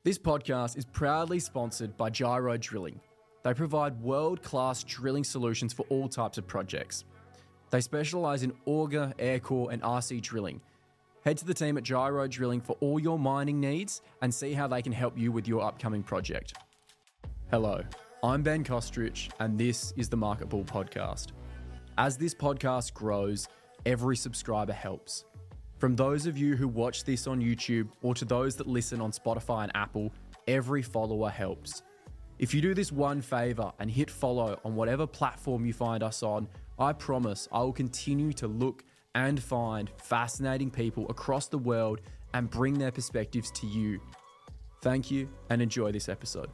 This podcast is proudly sponsored by Gyro Drilling. They provide world-class drilling solutions for all types of projects. They specialise in auger, air core and RC drilling. Head to the team at Gyro Drilling for all your mining needs and see how they can help you with your upcoming project. Hello, I'm Ben Kostrich and this is the Market Bull Podcast. As this podcast grows, every subscriber helps. From those of you who watch this on YouTube or to those that listen on Spotify and Apple, every follower helps. If you do this one favour and hit follow on whatever platform you find us on, I promise I will continue to look and find fascinating people across the world and bring their perspectives to you. Thank you and enjoy this episode.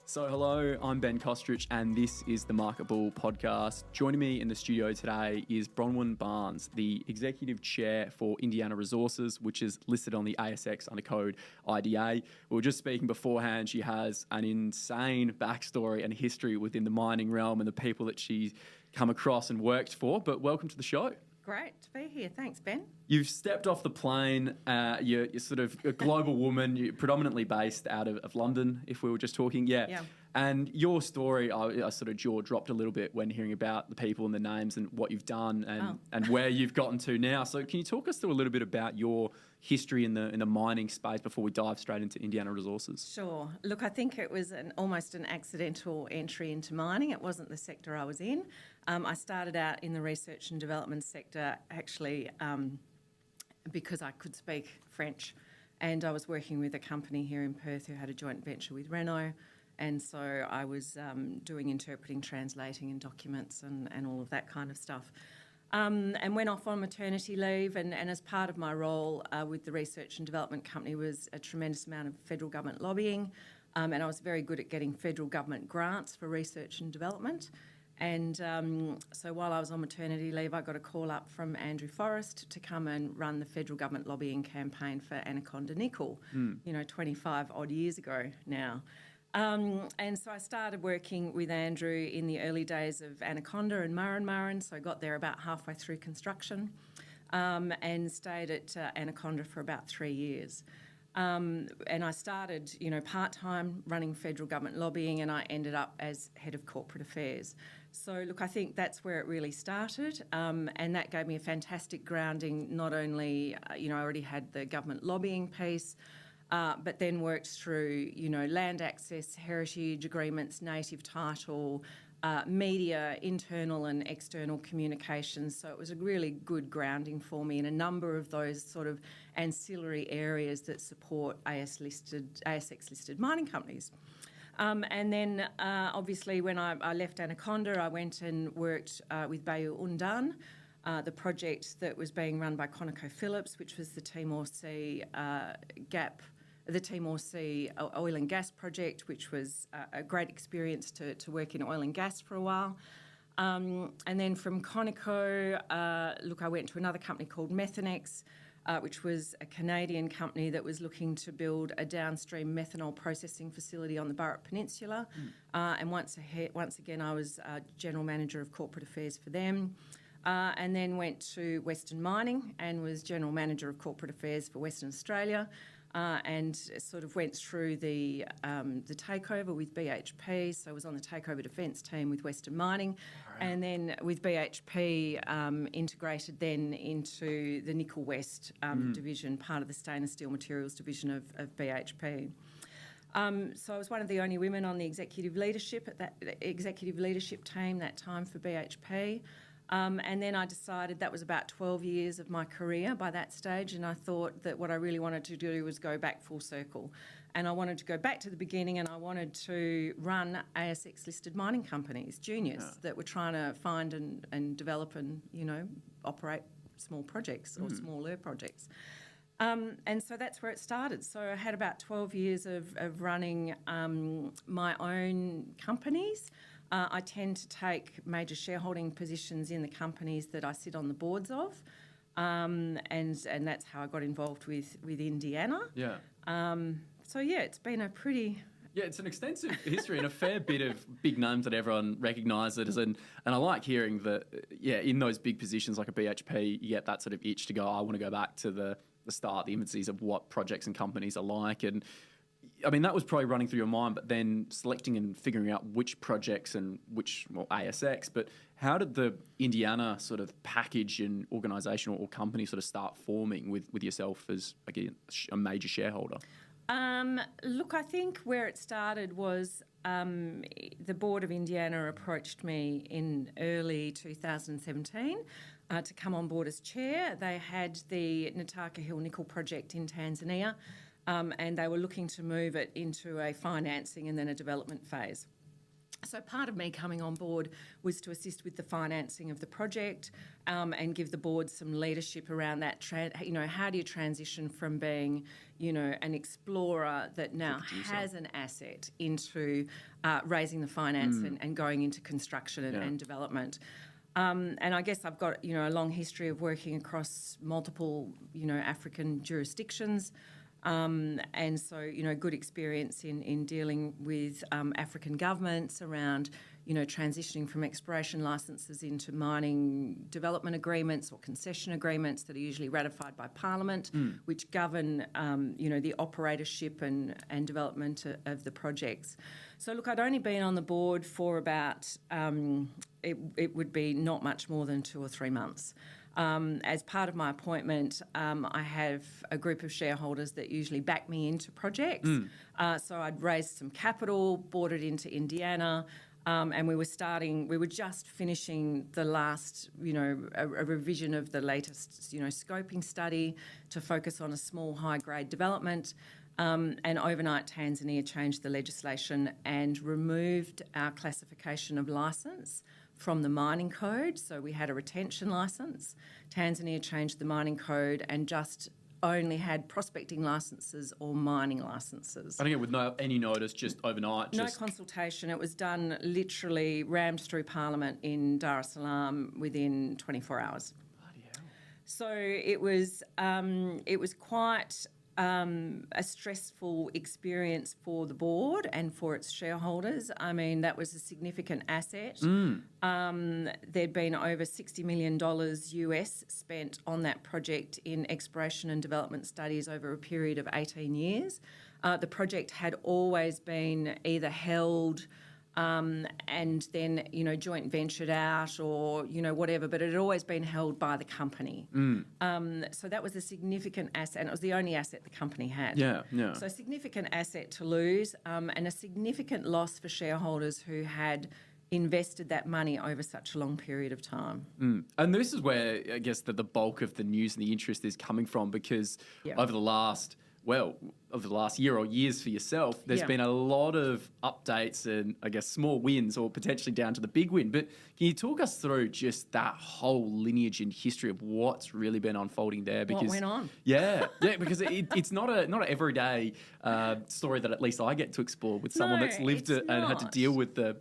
So hello, I'm Ben Kostrich and this is the Market Bull Podcast. Joining me in the studio today is Bronwyn Barnes, the Executive Chair for Indiana Resources, which is listed on the ASX under code IDA. We were just speaking beforehand, she has an insane backstory and history within the mining realm and the people that she's come across and worked for, but welcome to the show. Great to be here. Thanks, Ben. You've stepped off the plane. You're sort of a global woman. You're predominantly based out of London, if we were just talking. Yeah. And your story, I sort of jaw dropped a little bit when hearing about the people and the names and what you've done and where you've gotten to now. So can you talk us through a little bit about your history in the mining space before we dive straight into Indiana Resources? Sure. Look, I think it was almost an accidental entry into mining. It wasn't the sector I was in. I started out in the research and development sector actually because I could speak French, and I was working with a company here in Perth who had a joint venture with Renault, and so I was doing interpreting, translating and documents and all of that kind of stuff. And went off on maternity leave, and as part of my role with the research and development company was a tremendous amount of federal government lobbying, and I was very good at getting federal government grants for research and development. And so while I was on maternity leave, I got a call up from Andrew Forrest to come and run the federal government lobbying campaign for Ntaka Nickel, 25 odd years ago now. And so I started working with Andrew in the early days of Anaconda and Murrin, so I got there about halfway through construction and stayed at Anaconda for about 3 years. And I started, part-time running federal government lobbying, and I ended up as head of corporate affairs. So, look, I think that's where it really started, and that gave me a fantastic grounding. Not only, I already had the government lobbying piece, but then worked through, land access, heritage agreements, native title, media, internal and external communications. So it was a really good grounding for me in a number of those sort of ancillary areas that support ASX-listed mining companies. And then, obviously, when I left Anaconda, I went and worked with Bayu Undan, the project that was being run by ConocoPhillips, which was the Timor Sea the Timor Sea oil and gas project, which was a great experience to work in oil and gas for a while. And then from Conoco, I went to another company called Methanex, which was a Canadian company that was looking to build a downstream methanol processing facility on the Burrup Peninsula. And once again, I was General Manager of Corporate Affairs for them. And then went to Western Mining and was General Manager of Corporate Affairs for Western Australia. And sort of went through the takeover with BHP. So I was on the takeover defence team with Western Mining, and then with BHP integrated then into the Nickel West division, part of the stainless steel materials division of BHP. So I was one of the only women on the executive leadership team that time for BHP. And then I decided that was about 12 years of my career by that stage, and I thought that what I really wanted to do was go back full circle. And I wanted to go back to the beginning, and I wanted to run ASX-listed mining companies, juniors, that were trying to find and develop and, operate small projects or smaller projects. And so that's where it started. So I had about 12 years of running my own companies. I tend to take major shareholding positions in the companies that I sit on the boards of, and that's how I got involved with Indiana. Yeah. It's been a pretty... Yeah, it's an extensive history and a fair bit of big names that everyone recognises. And I like hearing that, in those big positions like a BHP, you get that sort of itch to go, I want to go back to the start, the infancies of what projects and companies are like. And I mean, that was probably running through your mind, but then selecting and figuring out which projects and which, well, ASX, but how did the Indiana sort of package and organisation or company sort of start forming with yourself as, again, a major shareholder? Look, I think where it started was the Board of Indiana approached me in early 2017 to come on board as chair. They had the Ntaka Hill Nickel Project in Tanzania, and they were looking to move it into a financing and then a development phase. So part of me coming on board was to assist with the financing of the project and give the board some leadership around that. How do you transition from being, an explorer that now has an asset into raising the finance and going into construction and development? And I guess I've got, a long history of working across multiple, African jurisdictions. And so, good experience in dealing with African governments around, transitioning from exploration licences into mining development agreements or concession agreements that are usually ratified by Parliament, which govern, the operatorship and development of the projects. So, look, I'd only been on the board for about, it would be not much more than 2 or 3 months. As part of my appointment, I have a group of shareholders that usually back me into projects. So I'd raised some capital, brought it into Indiana, and we were just finishing the last, a revision of the latest, scoping study to focus on a small high-grade development. And overnight, Tanzania changed the legislation and removed our classification of licence from the mining code. So we had a retention licence. Tanzania changed the mining code and just only had prospecting licences or mining licences. I think it with any notice, just overnight. No consultation. It was done literally, rammed through Parliament in Dar es Salaam within 24 hours. Bloody hell. So it was quite a stressful experience for the board and for its shareholders. I mean, that was a significant asset. There'd been over $60 million US spent on that project in exploration and development studies over a period of 18 years. The project had always been either held and then, joint ventured out or, whatever, but it had always been held by the company. So that was a significant asset, and it was the only asset the company had. Yeah. So a significant asset to lose and a significant loss for shareholders who had invested that money over such a long period of time. And this is where, I guess, the bulk of the news and the interest is coming from, because over the last year or years for yourself, there's been a lot of updates and, I guess, small wins or potentially down to the big win. But can you talk us through just that whole lineage and history of what's really been unfolding there? Because, what went on? Yeah, because it's not an everyday story that at least I get to explore with someone that's lived it and had to deal with the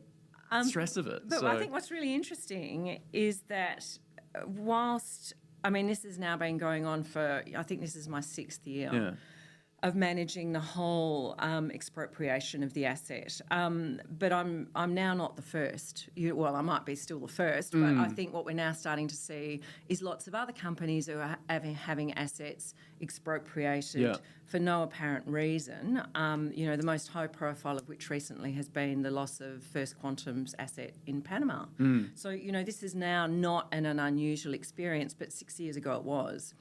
stress of it. But I think what's really interesting is that whilst, this has now been going on for, I think this is my 6th year of managing the whole expropriation of the asset. But I'm now not the first. I might be still the first, but I think what we're now starting to see is lots of other companies who are having assets expropriated for no apparent reason. The most high profile of which recently has been the loss of First Quantum's asset in Panama. So, this is now not an unusual experience, but 6 years ago it was.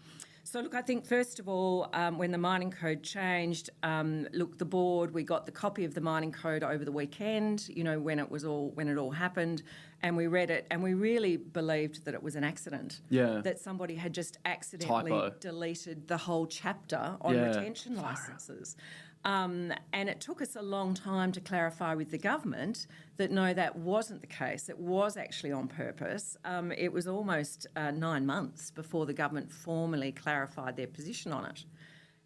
So, look, I think, first of all, when the mining code changed, the board, we got the copy of the mining code over the weekend, when it all happened, and we read it, and we really believed that it was an accident. That somebody had just accidentally deleted the whole chapter on retention licences. And it took us a long time to clarify with the government that no, that wasn't the case. It was actually on purpose. It was almost 9 months before the government formally clarified their position on it.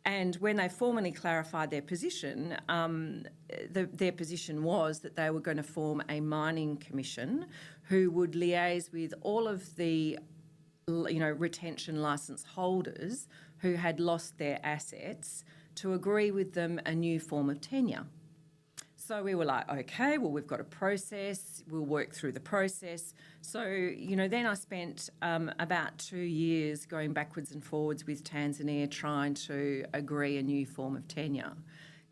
And when they formally clarified their position, their position was that they were going to form a mining commission who would liaise with all of the retention licence holders who had lost their assets to agree with them a new form of tenure. So we were like, okay, well, we've got a process, we'll work through the process. So, then I spent about 2 years going backwards and forwards with Tanzania trying to agree a new form of tenure.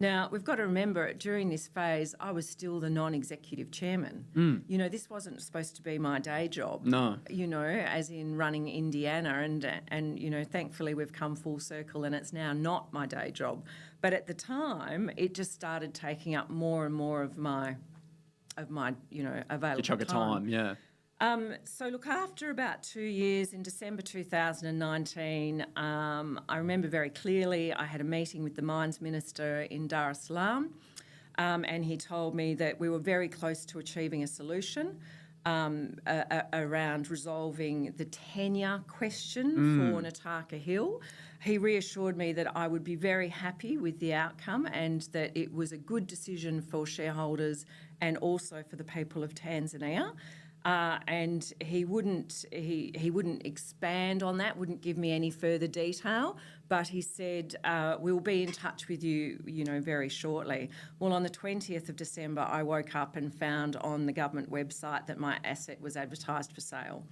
Now, we've got to remember, during this phase, I was still the non-executive chairman. You know, this wasn't supposed to be my day job. No. You know, as in running Indiana, and you know, thankfully we've come full circle and it's now not my day job. But at the time, it just started taking up more and more of my you know, available chunk of time, yeah. So look, after about 2 years, in December 2019, I remember very clearly I had a meeting with the Mines Minister in Dar es Salaam, and he told me that we were very close to achieving a solution around resolving the tenure question for Ntaka Hill. He reassured me that I would be very happy with the outcome and that it was a good decision for shareholders and also for the people of Tanzania. And he wouldn't expand on that, wouldn't give me any further detail, but he said, we'll be in touch with you, you know, very shortly. Well, on the 20th of December, I woke up and found on the government website that my asset was advertised for sale.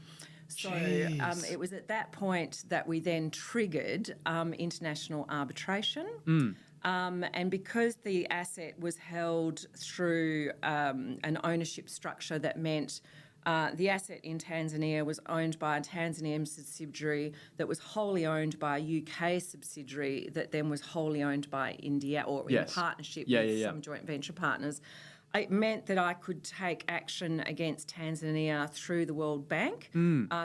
So it was at that point that we then triggered international arbitration. And because the asset was held through an ownership structure that meant the asset in Tanzania was owned by a Tanzanian subsidiary that was wholly owned by a UK subsidiary that then was wholly owned by India, or in partnership with some joint venture partners. It meant that I could take action against Tanzania through the World Bank,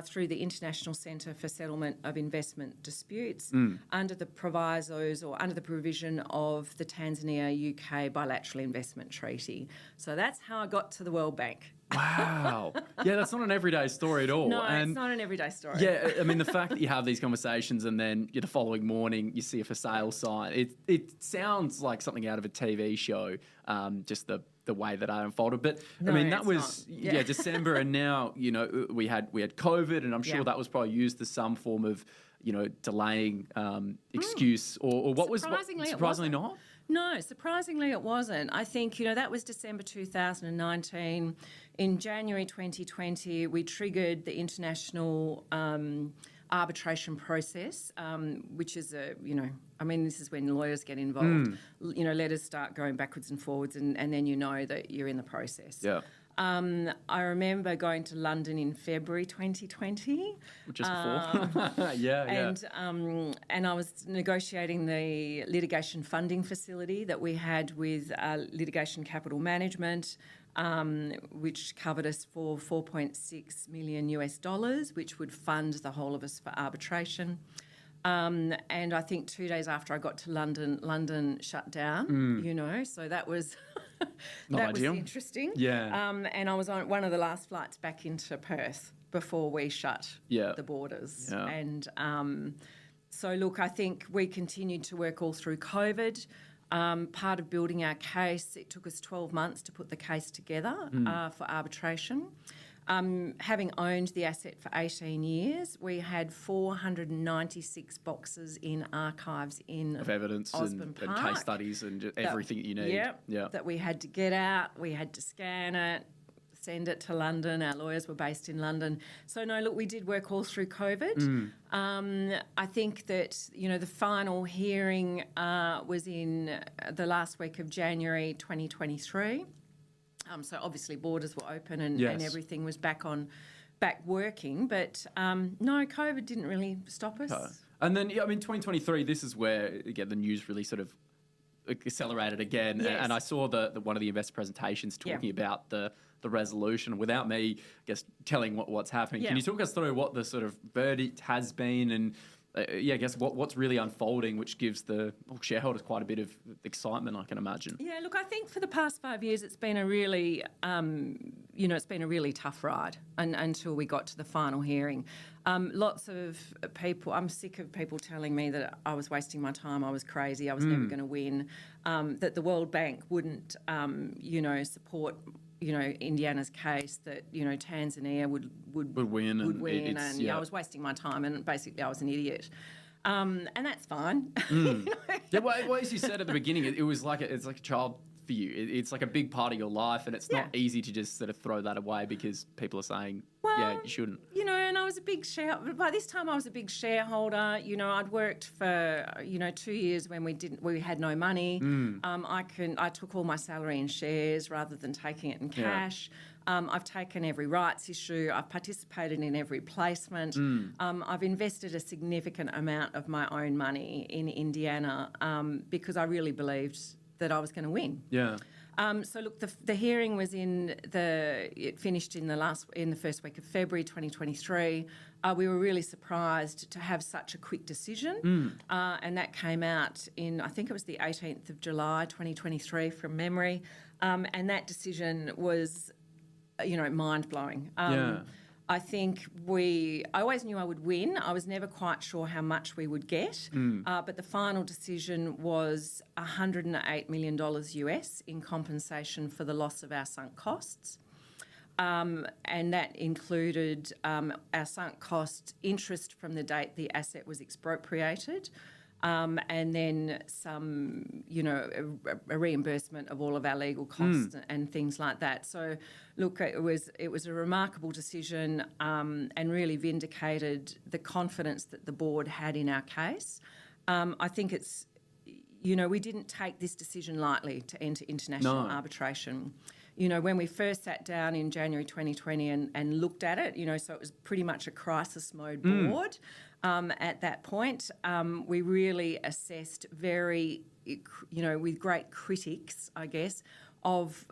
through the International Centre for Settlement of Investment Disputes, under the provisos or under the provision of the Tanzania-UK Bilateral Investment Treaty. So that's how I got to the World Bank. Wow. Yeah, that's not an everyday story at all. No, it's not an everyday story. Yeah, I mean, the fact that you have these conversations and then the following morning you see a for sale sign, it sounds like something out of a TV show, just the way that I unfolded. But, no, I mean, that was, December, and now, you know, we had COVID, and I'm sure that was probably used as some form of, you know, delaying excuse, or what was... Surprisingly not? No, surprisingly it wasn't. I think, you know, that was December 2019. In January 2020, we triggered the international arbitration process, which is this is when lawyers get involved. You know, letters start going backwards and forwards, and then you know that you're in the process. Yeah. I remember going to London in February 2020. Just before. And I was negotiating the litigation funding facility that we had with Litigation Capital Management, which covered us for $4.6 million US, which would fund the whole of us for arbitration. And I think 2 days after I got to London shut down, you know, so that was... that was interesting. Yeah. And I was on one of the last flights back into Perth before we shut the borders. Yeah. And so, look, I think we continued to work all through COVID. Part of building our case, it took us 12 months to put the case together for arbitration. Having owned the asset for 18 years, we had 496 boxes in archives of evidence Osborne and Park, case studies and everything that you need. Yeah, that we had to get out, we had to scan it, send it to London. Our lawyers were based in London. So, no, look, we did work all through COVID. I think that, you know, the final hearing was in the last week of January 2023. So obviously borders were open and everything was back working. But no, COVID didn't really stop us. Okay. And then, 2023, this is where, again, the news really sort of accelerated again. Yes. And I saw one of the investor presentations talking about the resolution without me, I guess, telling what's happening. Yeah. Can you talk us through what the sort of verdict has been and, I guess, what's really unfolding, which gives the shareholders quite a bit of excitement, I can imagine. Yeah, look, I think for the past 5 years it's been a really, it's been a really tough ride until we got to the final hearing. Lots of people, I'm sick of people telling me that I was wasting my time, I was crazy, I was never going to win, that the World Bank wouldn't, support Indiana's case, that, Tanzania would win. And I was wasting my time and basically I was an idiot. And that's fine. Yeah, well, as you said at the beginning, it was like it's like a child for you. It's like a big part of your life, and it's not easy to just sort of throw that away because people are saying, you shouldn't. And I was a big shareholder. By this time, I was a big shareholder. I'd worked for 2 years when we had no money. I took all my salary in shares rather than taking it in cash. I've taken every rights issue. I've participated in every placement. I've invested a significant amount of my own money in Indiana because I really believed that I was going to win. Yeah. So look, the hearing was it finished in the first week of February 2023. We were really surprised to have such a quick decision, and that came out in, I think it was the 18th of July 2023 from memory, and that decision was, mind blowing. I think I always knew I would win. I was never quite sure how much we would get, but the final decision was $108 million US in compensation for the loss of our sunk costs. And that included our sunk cost interest from the date the asset was expropriated, and then some, a reimbursement of all of our legal costs and things like that. So, look, it was a remarkable decision and really vindicated the confidence that the board had in our case. I think it's, we didn't take this decision lightly to enter international arbitration. When we first sat down in January 2020 and looked at it, so it was pretty much a crisis mode board. At that point, we really assessed with great critics, I guess, of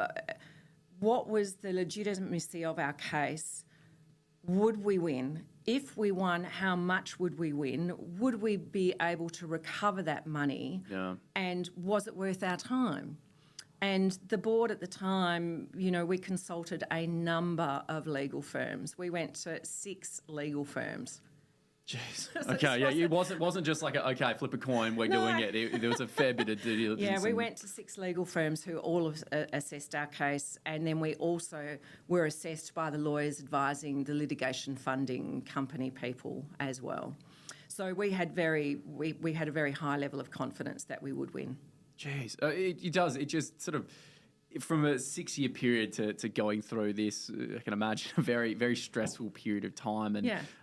what was the legitimacy of our case. Would we win? If we won, how much would we win? Would we be able to recover that money? Yeah. And was it worth our time? And the board at the time, we consulted a number of legal firms. We went to 6 legal firms. Jeez. Okay, it wasn't just like flip a coin, we're doing it. There was a fair bit of due diligence. Yeah, we went to 6 legal firms who all assessed our case, and then we also were assessed by the lawyers advising the litigation funding company people as well. So we had a very high level of confidence that we would win. Jeez, it does. It just sort of, from a 6-year period to going through this, I can imagine a very, very stressful period of time.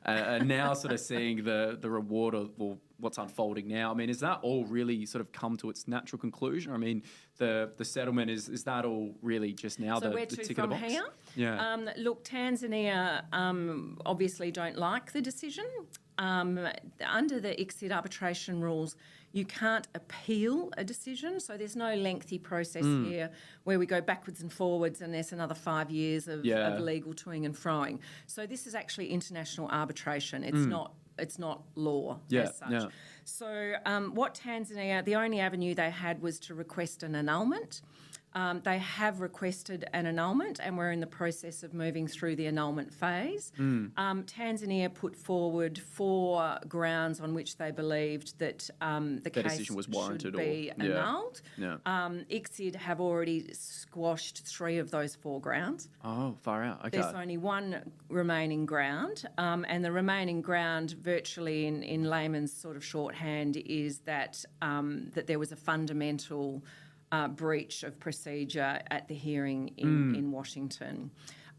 And now sort of seeing the reward of what's unfolding now. I mean, is that all really sort of come to its natural conclusion? I mean, the settlement, is that all really just now the tick of the box? Here? Yeah. Look, Tanzania obviously don't like the decision. Under the ICSID arbitration rules, you can't appeal a decision, so there's no lengthy process here where we go backwards and forwards and there's another 5 years of legal toing and froing. So this is actually international arbitration. It's not law as such. Yeah. So what Tanzania, the only avenue they had was to request an annulment. They have requested an annulment and we're in the process of moving through the annulment phase. Tanzania put forward 4 grounds on which they believed that the case decision was warranted should be annulled. Yeah. ICSID have already squashed 3 of those 4 grounds. Oh, far out. Okay. There's only 1 remaining ground, and the remaining ground, virtually in layman's sort of shorthand, is that that there was a fundamental breach of procedure at the hearing in Washington.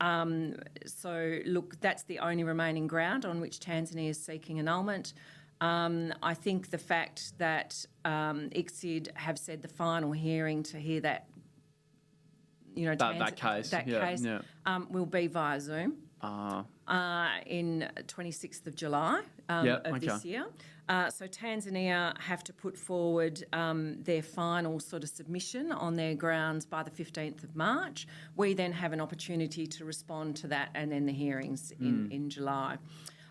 So, look, that's the only remaining ground on which Tanzania is seeking annulment. I think the fact that ICSID have said the final hearing to hear that, that case will be via Zoom in 26th of July of this year. So Tanzania have to put forward their final sort of submission on their grounds by the 15th of March. We then have an opportunity to respond to that and then the hearings in July.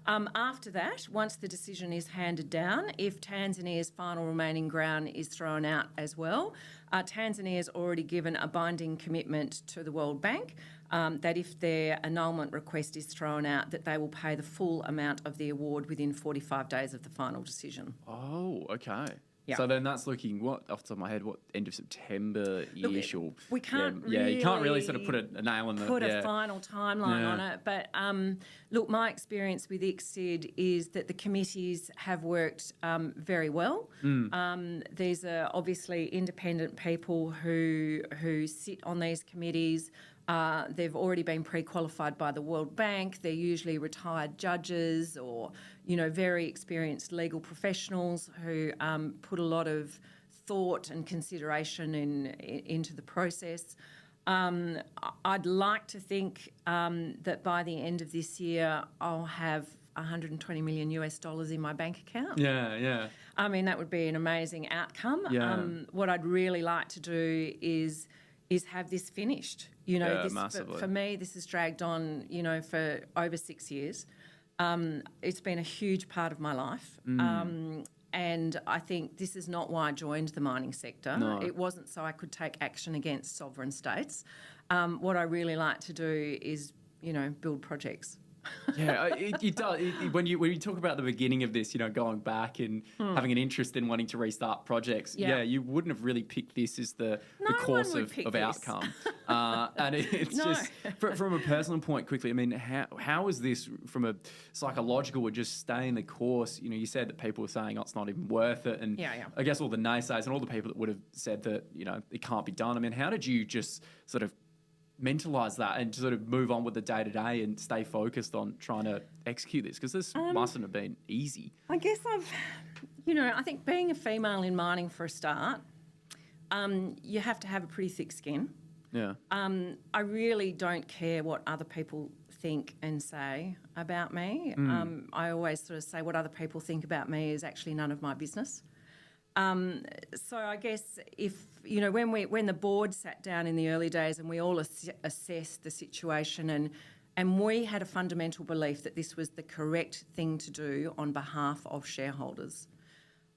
After that, once the decision is handed down, if Tanzania's final remaining ground is thrown out as well, Tanzania has already given a binding commitment to the World Bank that if their annulment request is thrown out, that they will pay the full amount of the award within 45 days of the final decision. Oh, okay. Yeah. So then that's looking, off the top of my head, end of September-ish? We can't you can't really sort of put a nail in a final timeline on it. But look, my experience with ICSID is that the committees have worked very well. These are obviously independent people who sit on these committees. They've already been pre-qualified by the World Bank. They're usually retired judges or, very experienced legal professionals who put a lot of thought and consideration into the process. I'd like to think that by the end of this year, I'll have $120 million in my bank account. Yeah. I mean, that would be an amazing outcome. Yeah. What I'd really like to do is have this finished. Massively. For me, this has dragged on, for over 6 years. It's been a huge part of my life. And I think this is not why I joined the mining sector. No. It wasn't so I could take action against sovereign states. What I really like to do is, build projects. Yeah, it does. When you talk about the beginning of this, going back and having an interest in wanting to restart projects, you wouldn't have really picked this as the course of outcome. And it's just, from a personal point quickly, I mean, how is this from a psychological, would just staying the course? You said that people were saying, it's not even worth it. And I guess all the naysayers and all the people that would have said that, it can't be done. I mean, how did you just sort of mentalise that and sort of move on with the day-to-day and stay focused on trying to execute this? Because this mustn't have been easy. I guess I think being a female in mining for a start, you have to have a pretty thick skin. Yeah. I really don't care what other people think and say about me. I always sort of say what other people think about me is actually none of my business. So I guess if, when the board sat down in the early days and we all assessed the situation and we had a fundamental belief that this was the correct thing to do on behalf of shareholders.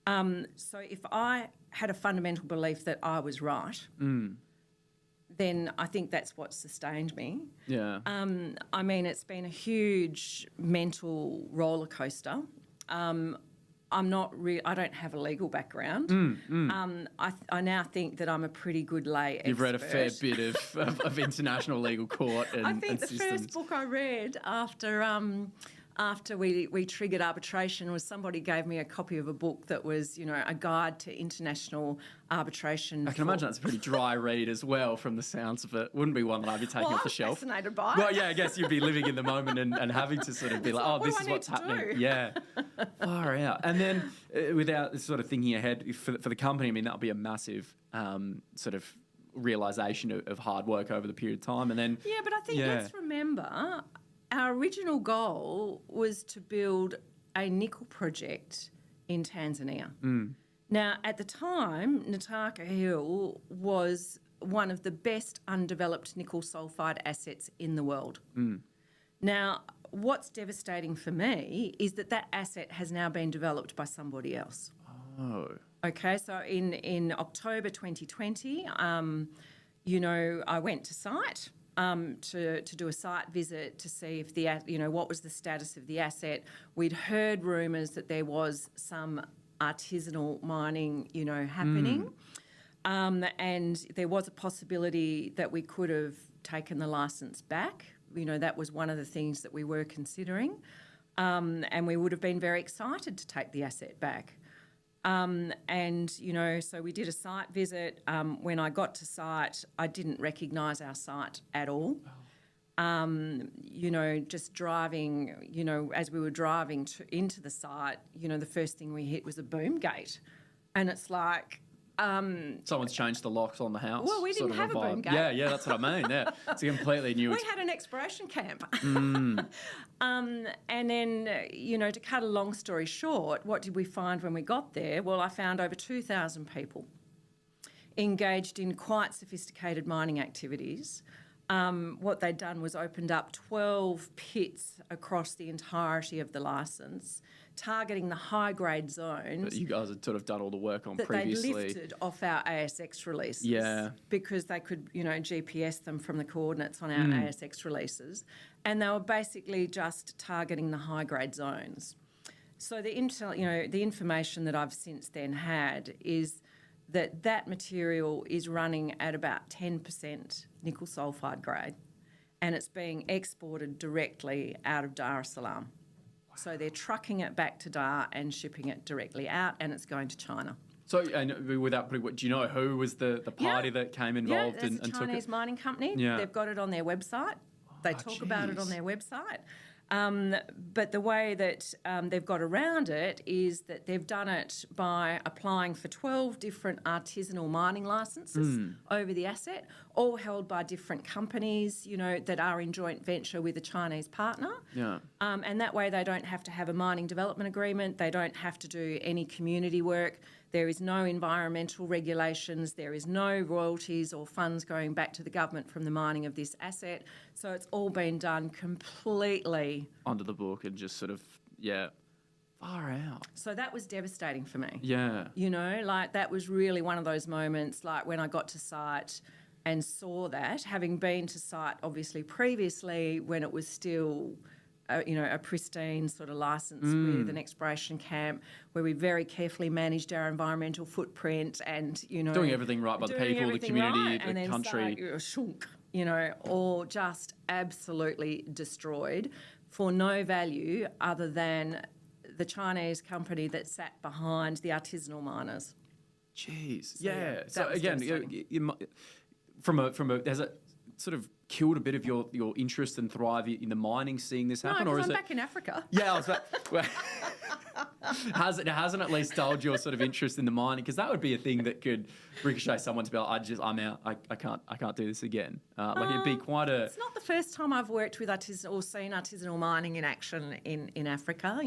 So if I had a fundamental belief that I was right, then I think that's what sustained me. Yeah. I mean, it's been a huge mental roller coaster. I don't have a legal background. I now think that I'm a pretty good lay expert. You've read a fair bit of international legal court and systems. I think the first book I read after we triggered arbitration was somebody gave me a copy of a book that was, a guide to international arbitration. I can imagine that's a pretty dry read as well from the sounds of it. Wouldn't be one that I'd be taking off the shelf. I'm fascinated by it. Well, yeah, I guess you'd be living in the moment and having to sort of be like, this is what's happening. Yeah. Far out. And then without sort of thinking ahead for the company, I mean, that'll be a massive sort of realisation of hard work over the period of time. And then... Yeah, but I think let's remember... Our original goal was to build a nickel project in Tanzania. Now, at the time, Ntaka Hill was one of the best undeveloped nickel sulfide assets in the world. Now, what's devastating for me is that asset has now been developed by somebody else. Oh. Okay, so in October 2020, I went to site. To do a site visit to see if what was the status of the asset. We'd heard rumours that there was some artisanal mining, happening, and there was a possibility that we could have taken the licence back. That was one of the things that we were considering, and we would have been very excited to take the asset back. So we did a site visit. When I got to site, I didn't recognise our site at all. Just driving, as we were driving into the site, the first thing we hit was a boom gate. And it's like... someone's changed the locks on the house. Well, we didn't have a boom gate. Yeah, that's what I mean. Yeah, it's a completely new... We had an exploration camp. And then, to cut a long story short, what did we find when we got there? Well, I found over 2,000 people engaged in quite sophisticated mining activities. What they'd done was opened up 12 pits across the entirety of the licence, targeting the high-grade zones. But you guys had sort of done all the work on that previously. They lifted off our ASX releases. Yeah. Because they could, GPS them from the coordinates on our ASX releases. And they were basically just targeting the high-grade zones. So the information that I've since then had is that material is running at about 10% nickel sulfide grade, and it's being exported directly out of Dar es Salaam. Wow. So they're trucking it back to Dar and shipping it directly out, and it's going to China. So, and without putting, do you know who was the party that came involved and took it? Chinese mining company. Yeah. They've got it on their website. They talk about it on their website. But the way that they've got around it is that they've done it by applying for 12 different artisanal mining licenses over the asset, all held by different companies, that are in joint venture with a Chinese partner. Yeah. And that way they don't have to have a mining development agreement. They don't have to do any community work. There is no environmental regulations. There is no royalties or funds going back to the government from the mining of this asset. So it's all been done completely under the book and just sort of, far out. So that was devastating for me. Yeah. That was really one of those moments, like when I got to site and saw that, having been to site obviously previously when it was still a pristine sort of licence with an exploration camp where we very carefully managed our environmental footprint and, doing everything right by the people, the community, right, the country. Shunk, all just absolutely destroyed for no value other than the Chinese company that sat behind the artisanal miners. Jeez. So again, has it sort of killed a bit of your interest and thrive in the mining, seeing this happen? No, or because is I'm back in Africa. Yeah, I was about, hasn't at least dulled your sort of interest in the mining? Because that would be a thing that could ricochet someone to be like, I'm out. I can't do this again. It'd be quite a. It's not the first time I've worked with or seen artisanal mining in action in Africa.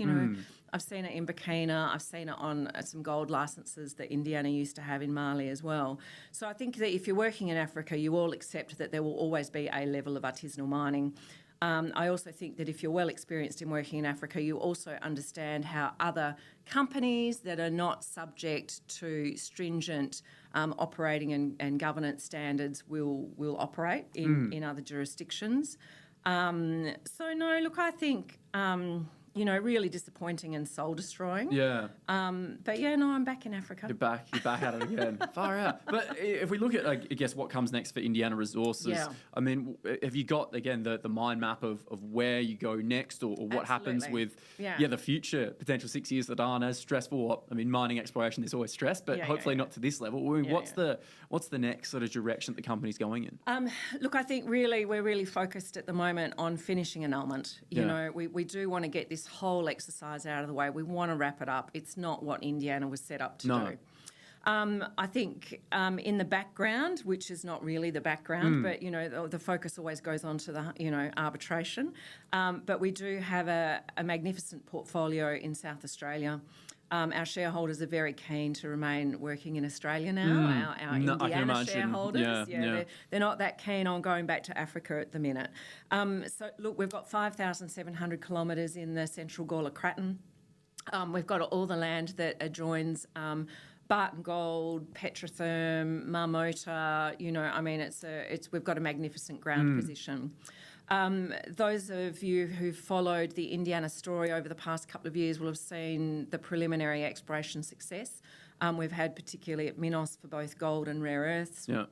I've seen it in Burkina. I've seen it on some gold licenses that Indiana used to have in Mali as well. So I think that if you're working in Africa, you all accept that there will always be a level of artisanal mining. I also think that if you're well experienced in working in Africa, you also understand how other companies that are not subject to stringent operating and governance standards will operate in other jurisdictions. So no, look, I think really disappointing and soul destroying. Yeah. But I'm back in Africa. You're back at it again. Far out. But if we look at, I guess, what comes next for Indiana Resources, I mean, have you got, again, the mind map of where you go next or what happens with the future potential 6 years that aren't as stressful? I mean, mining exploration, there's always stress, but hopefully not to this level. I mean, what's the next sort of direction that the company's going in? Look, I think we're really focused at the moment on finishing annulment. We do want to get this whole exercise out of the way. We want to wrap it up. It's not what Indiana was set up to do. I think in the background, which is not really the background, but the focus always goes on to the arbitration. But we do have a magnificent portfolio in South Australia. Our shareholders are very keen to remain working in Australia now. Our Indiana shareholders, they're not that keen on going back to Africa at the minute. So look, we've got 5,700 kilometres in the central Gawler Craton. We've got all the land that adjoins Barton Gold, Petrotherm, Marmota. We've got a magnificent ground position. Those of you who followed the Indiana story over the past couple of years will have seen the preliminary exploration success we've had, particularly at Minos for both gold and rare earths. Yeah.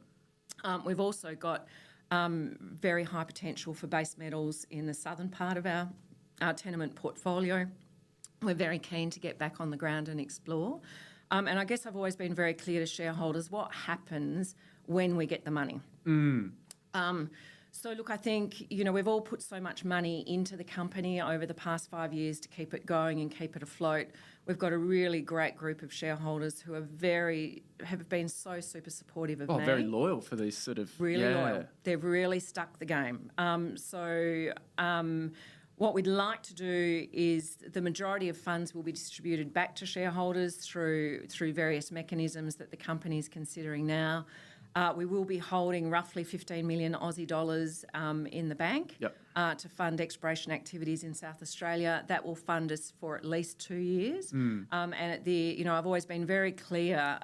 We've also got very high potential for base metals in the southern part of our tenement portfolio. We're very keen to get back on the ground and explore. And I guess I've always been very clear to shareholders what happens when we get the money. So, look, I think, we've all put so much money into the company over the past 5 years to keep it going and keep it afloat. We've got a really great group of shareholders who have been so super supportive of me. Very loyal for these sort of... Really loyal. They've really stuck the game. What we'd like to do is the majority of funds will be distributed back to shareholders through various mechanisms that the company is considering now. We will be holding roughly 15 million Aussie dollars in the bank to fund exploration activities in South Australia. That will fund us for at least 2 years. And I've always been very clear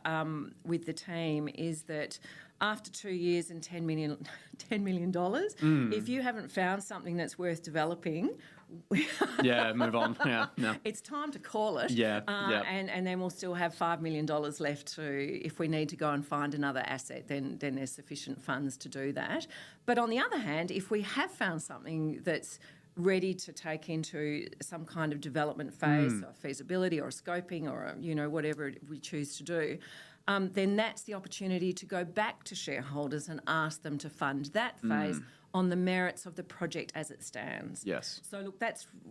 with the team is that after 2 years and $10 million, if you haven't found something that's worth developing, move on. It's time to call it. And then we'll still have $5 million left if we need to go and find another asset, then there's sufficient funds to do that. But on the other hand, if we have found something that's ready to take into some kind of development phase, or feasibility or a scoping or, whatever we choose to do, then that's the opportunity to go back to shareholders and ask them to fund that phase on the merits of the project as it stands. Yes. So look,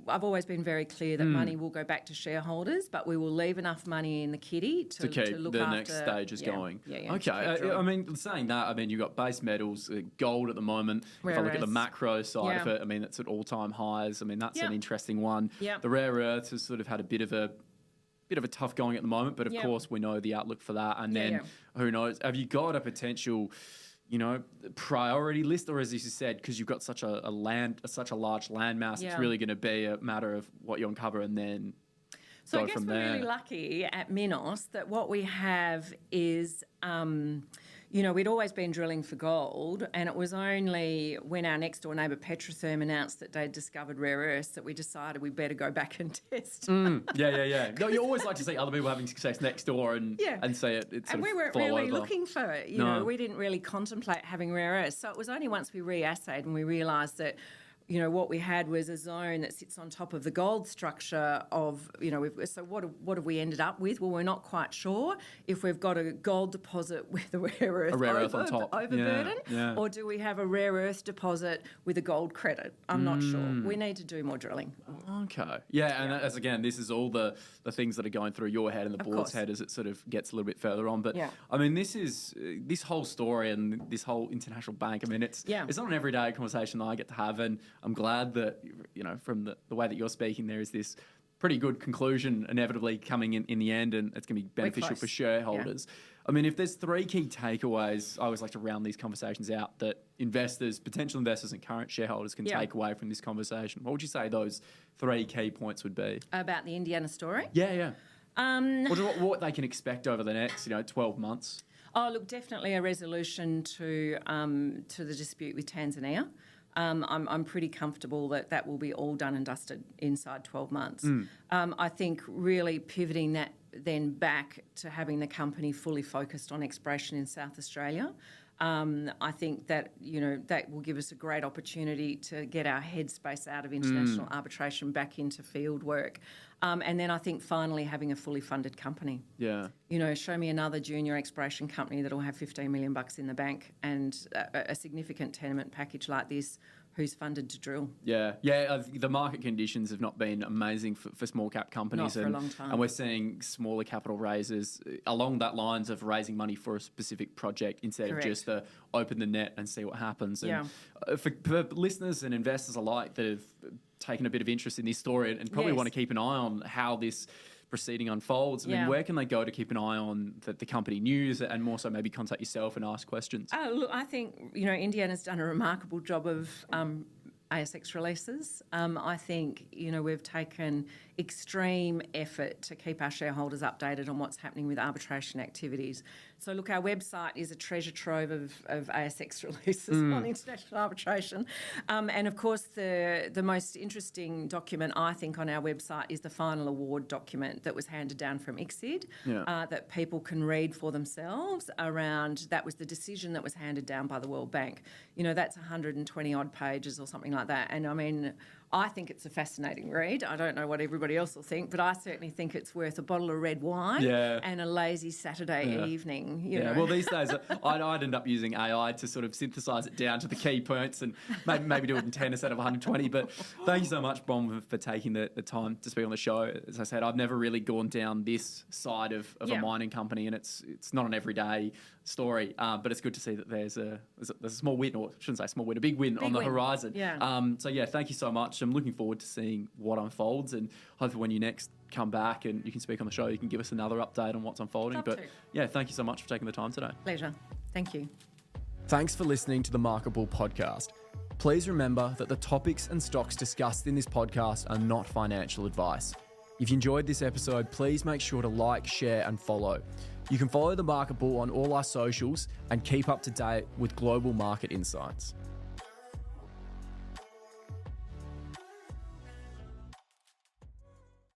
I've always been very clear that money will go back to shareholders, but we will leave enough money in the kitty to keep look the after next stages going. Yeah, okay. Saying that, you've got base metals, gold at the moment. If I look at the macro side of it, it's at all-time highs. That's an interesting one. Yep. The rare earths has sort of had a bit of a tough going at the moment, but of course we know the outlook for that. And then who knows? Have you got a potential, priority list, or as you said, because you've got such a large land mass, it's really going to be a matter of what you uncover and then so go I guess from we're there. really lucky at Minos that what we have is, we'd always been drilling for gold, and it was only when our next door neighbour Petrotherm announced that they'd discovered rare earths that we decided we better go back and test. Yeah. No, you always like to see other people having success next door and see it. And we weren't really looking for it. We didn't really contemplate having rare earths. So it was only once we reassayed and we realised that, what we had was a zone that sits on top of the gold structure of, so what have we ended up with? Well, we're not quite sure if we've got a gold deposit with a rare earth on top. overburden, or do we have a rare earth deposit with a gold credit? I'm not sure. We need to do more drilling. Okay. Yeah, and as again, this is all the things that are going through your head and the board's head as it sort of gets a little bit further on. But this whole story and this whole international bank, it's not an everyday conversation that I get to have, and I'm glad that, from the way that you're speaking, there is this pretty good conclusion inevitably coming in the end, and it's going to be beneficial for shareholders. Yeah. If there's three key takeaways, I always like to round these conversations out that potential investors and current shareholders can take away from this conversation. What would you say those three key points would be? About the Indiana story? Yeah. What they can expect over the next, 12 months? Oh, look, definitely a resolution to the dispute with Tanzania. I'm pretty comfortable that will be all done and dusted inside 12 months. I think really pivoting that then back to having the company fully focused on exploration in South Australia. I think that, that will give us a great opportunity to get our headspace out of international arbitration back into field work. And then I think finally having a fully funded company. Yeah. Show me another junior exploration company that will have $15 million in the bank and a significant tenement package like this who's funded to drill. Yeah. The market conditions have not been amazing for small cap companies. Not for a long time. And we're seeing smaller capital raises along that lines of raising money for a specific project instead of just open the net and see what happens. And for listeners and investors alike that have taken a bit of interest in this story and probably want to keep an eye on how this proceeding unfolds, where can they go to keep an eye on the company news and more so maybe contact yourself and ask questions? Look, I think, Indiana's done a remarkable job of ASX releases. I think, we've taken extreme effort to keep our shareholders updated on what's happening with arbitration activities. So, look, our website is a treasure trove of ASX releases on international arbitration. And, of course, the most interesting document, I think, on our website is the final award document that was handed down from ICSID that people can read for themselves around. That was the decision that was handed down by the World Bank. That's 120-odd pages or something like that. And, I think it's a fascinating read. I don't know what everybody else will think, but I certainly think it's worth a bottle of red wine and a lazy Saturday evening. Well, these days I'd end up using AI to sort of synthesise it down to the key points and maybe do it in 10 instead of 120. But thank you so much, Bron, for taking the time to speak on the show. As I said, I've never really gone down this side of a mining company, and it's not an everyday story, but it's good to see that there's a small win, or I shouldn't say small win, a big win on the horizon. So thank you so much. I'm looking forward to seeing what unfolds, and hopefully when you next come back and you can speak on the show, you can give us another update on what's unfolding. Thank you so much for taking the time today. Pleasure. Thank you. Thanks for listening to the Marketable podcast. Please remember that the topics and stocks discussed in this podcast are not financial advice. If you enjoyed this episode, please make sure to like, share and follow. You can follow The Marketable on all our socials and keep up to date with global market insights.